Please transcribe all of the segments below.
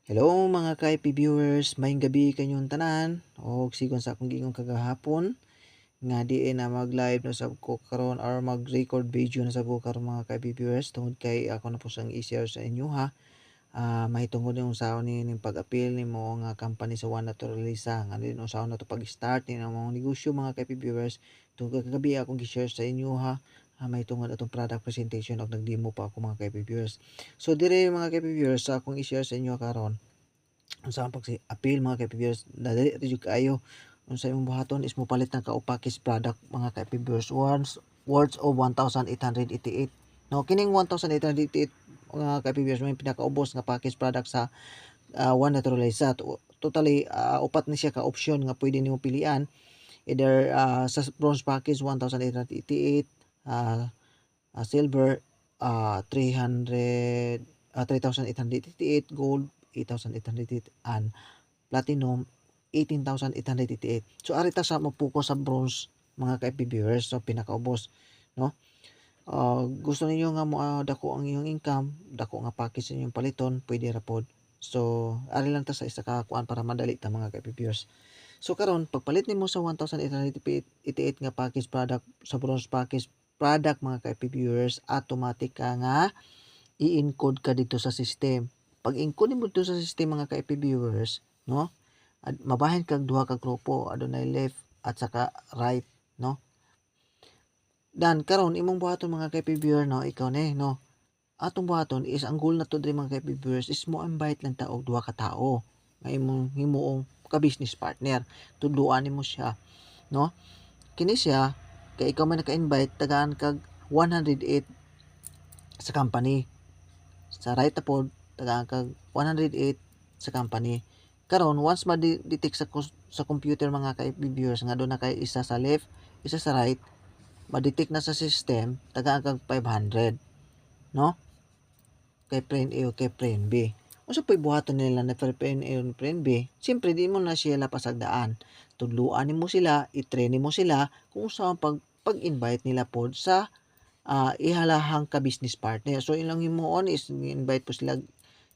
Hello mga ka-IP viewers, mayong gabi kanyong tanan o sigon sa akong giingong kagahapon nga diin na mag-live na sa ko karon or mag-record video na sa ko karon mga ka-IP viewers tungod kay ako na po sang i-share sa inyo ha. Mahitungod yung usaon ni ning pag-appeal nimo nga company sa One Naturalisa nga din usaon na to pag-start ni mga negosyo mga ka-IP viewers tungod kagabi akong gi-share sa inyo ha. Mahitungod atong product presentation og nag-demo pa ako mga ka-IP viewers. So dire mga ka-IP viewers sa akong i-share sa inyo karon unsa pag si appeal mga ka-viewers dali ra jud kaayo unsa imong buhaton is mopalit ng kaupakis product mga ka-viewers words of 1,888 no kining 1,888 mga ka-viewers may pinakaubos nga package product sa One Naturaliza. Totally upat ni siya ka option nga pwede nimo pilian either sa bronze package 1,888 silver 3,888 gold 8,888 and platinum 18,888. So arita sa mo-focus sa bronze mga ka-FB viewers so pinakaubos no. Gusto ninyo nga mo dako ang inyong income, dako nga package inyong paliton, pwede ra pod. So ari lang ta sa isa ka kuan para madali ta mga ka-FB viewers. So karon pagpalit nimo sa 1,888 nga package product sa bronze package product mga ka-FB viewers, automatic ka nga i-encode ka dito sa system. Pag encode mo dito sa system mga ka-FB viewers, no? Mabahin kag duha ka grupo, adunay left at saka right, no? Dan karon imong buhaton mga ka-FB viewer no, ikaw ni no. Atong buhaton is ang goal na to diri mga ka-FB viewers is mo invite lang ta og duha ka tawo nga imong himuong ka business partner. Tudloan nimo siya, no? Kini siya kay ikaw man naka-invite tagaan kag 108 sa company. Sa right tapod tagaan kag 108 sa company. Karon once ma-detect sa computer mga ka-FB viewers nga doon na kay isa sa left, isa sa right, ma-detect na sa system tagaan kag 500, no? Kay friend A o kay friend B. Unsa pay buhaton nila na friend A o friend B? Siyempre di mo na sila pasagdaan. Tudluan nimo sila, i-train nimo sila kung saan pag-invite nila pod sa ihalahang ka business partner. So ilang himuon is invite po sila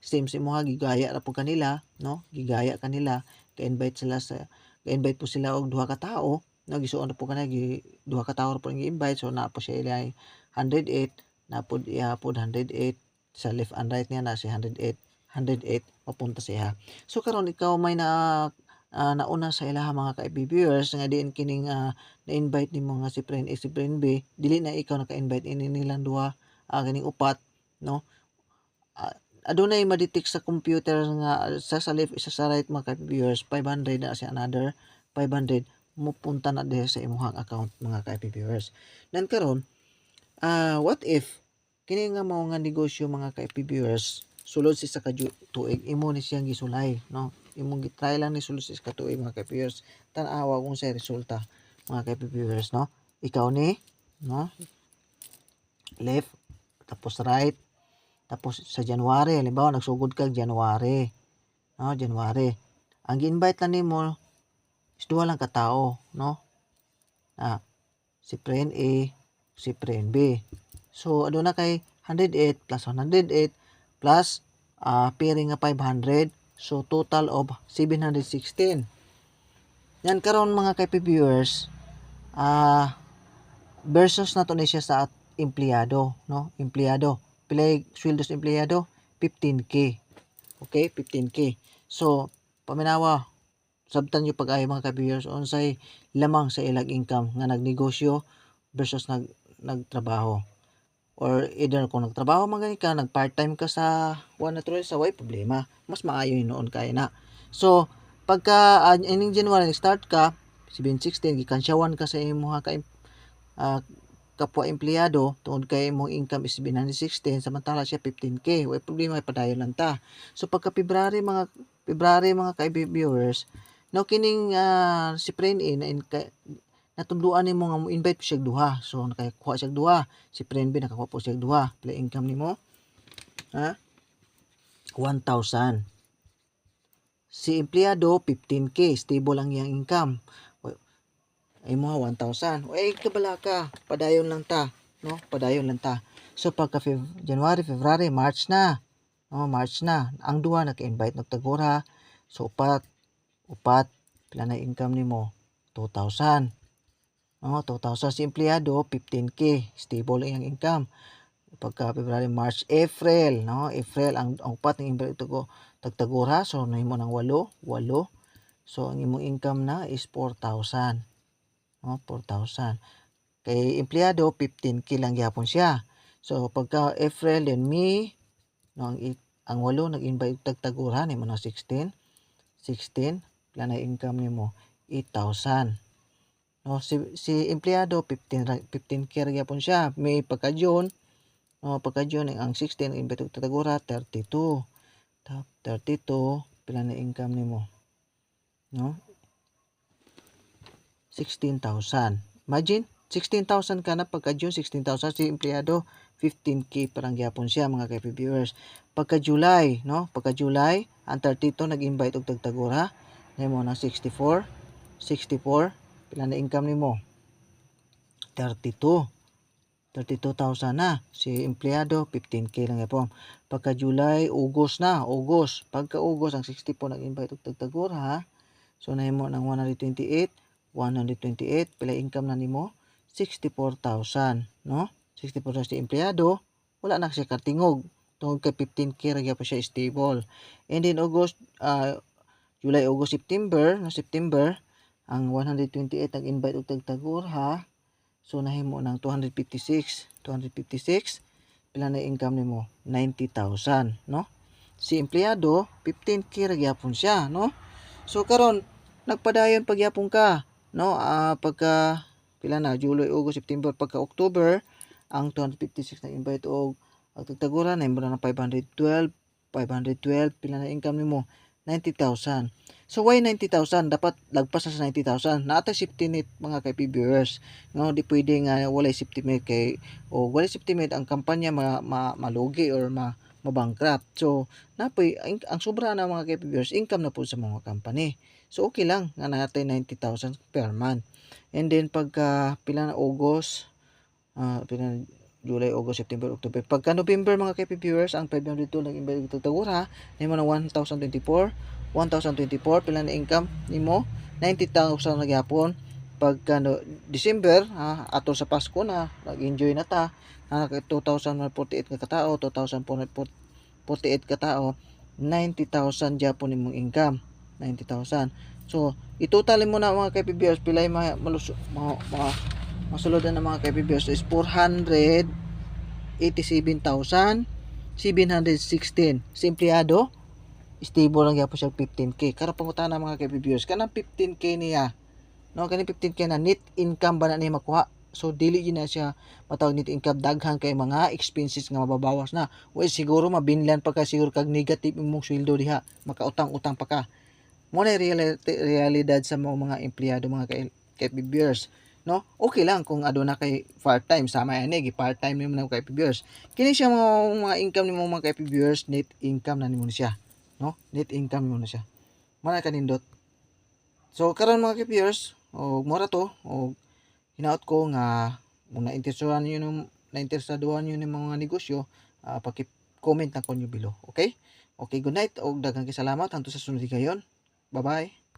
same sa imuha gigaya ra po kanila, no? Gigaya kanila, ka-invite sila sa ka-invite po sila og duha ka tawo, no? Gisuon ra po kanila duha ka tawo ra po gi-invite so naa po siya ilay 108 na pod iya pod 108 sa left and right niya na si 108 papunta siya. So karon ikaw may nauna sa ilaha mga ka-FB viewers nga diin kining na-invite nimo nga si friend A si friend B, dili na ikaw naka-invite ini nilang duha kining upat, no? Adunay ma-detect sa computer nga sa left isa sa right mga ka-FB viewers 500 na si another 500 mupunta na diha sa imong account mga ka-FB viewers. Nan karon what if kini nga mao nga negosyo mga ka-FB viewers sulod sa isa ka tuig imo ni siyang gisulay, no? Imong gitry lang ni sulod sa isa ka tuig mga ka-FB viewers tan-awa kung sa resulta mga ka-FB viewers, no? Ikaw ni, no? Left tapos right tapos sa January halimbawa nagsugod kag January, no? January ang gi-invite lang nimo is duha lang ka tawo, no? Si friend A si friend B. So aduna kay 108 plus 108 plus pairing nga 500 so total of 716. Yan karon mga ka-FB viewers versus na to ni siya sa empleyado, no? Empleyado pilay sweldo sa empleyado 15k. Okay, 15k. So paminawa sabtan nyo pag-ayo mga ka-viewers unsay lamang sa ilang income nga nagnegosyo versus nagtrabaho. Or either kung nagtrabaho man gani ka, nag part-time ka sa One Natural sa way problema. Mas maayo noon kay na. So pagka ining January start ka 716 gikansyawan ka sa imong kapwa empleyado tungod kay imong income is 716 samantala siya 15k way problema padayon lang ta. So pagka February mga ka-FB viewers no kining si friend A natudloan nimo nga mo invite siya duha so nakakuha siya duha si friend B nakakuha po siya duha play income nimo 1,000 si empleyado 15k stable lang yang income ay mo 1,000 ay kabala ka padayon lang ta, no? Padayon lang ta. So pagka January, February, March na March na. Ang duha naka-invite nagtagura. So upat pila na income nimo? 2,000. 2,000 si empleyado 15k stable ang income. Pagka February, March, April, April ang upat ng invite tagtagura, so nahimo ng 8. So ang imong income na is 4,000. 4,000. Kay empleyado 15k lang gyapon siya. So pagka April then May, ang 8 nag-invite tagtagura nimo na 16. Pila na income nimo? 8,000. Si empleyado 15k ra gyapon siya. May pagka June, ang 16 invite tagtagura 32. 32 pila na income nimo? 16,000. Imagine 16,000 ka na pagka June, 16,000 si empleyado 15k parang gyapon siya mga viewers. Pagka July, ang 32 nag-invite og tagtagura nimo na 64 pila na income nimo? 32,000 na. Si empleyado 15k lang gyapon. Pagka July, August na. Pagka August ang 64 nag-invite og tagtagura, so nahimo ng 128 pila income na nimo? 64,000, 64,000 si empleyado, wala na siya katingog tungod kay 15k ra gyapon siya stable. And then July, August, September, ang 128 nag-invite og tagtagura, so nahimo ng 256 pila na income nimo? 90,000, Si empleyado 15k ra gyapon siya, So karon nagpadayon pagyapon ka, pagka pila na July, August, September, pagka October ang 256 na invite og tagtagura na imo na 512 pila na income nimo? 90,000. So why 90,000? Dapat lagpas na sa 90,000. Naatay safety net mga viewers. Di pwede nga walay safety net kay walay safety net ang kampanya malugi or mabankrupt. So napoy ang sobra na mga viewers income na po sa mga company. So okay lang nga naatay 90,000 per month. And then pagka pila na August, pila na July, August, September, October. Pagka November mga viewers, ang 502 nag-invite tagtagura nimo na 1,024 pila na income nimo? 90,000 na gyapon. Pagka December, ato sa Pasko na nag-enjoy na ta, 2,048 ka katao, 2,448 ka tao, 90,000 gyapon nimong income. 90,000. So itotal mo na mga viewers pila mga masulod na mga viewers is 487,716. Si empleyado stable lang gyapon siya 15k. Karon pangutana mga viewers, kanang 15k niya, kanang 15k na net income ba na niya makuha? So dili gyud na siya matawag net income, daghan kay mga expenses nga mababawas na. Siguro mabinlan pa ka, siguro kag negative imong sweldo diha, makautang-utang pa ka. Mo na realidad sa mga empleyado mga viewers. Okay lang kung aduna kay part-time, sama yan part-time nimo na kay viewers. Kini siya mga income nimo mga viewers, net income na nimo siya. Net income mo na siya. Mana kanindot. So karon mga viewers, mura to hinaut ko nga kung nainteresahan niyo ng mga negosyo, paki-comment na konyo below. Okay? Okay, good night og daghang salamat hangtod sa sunod higayon. Bye-bye.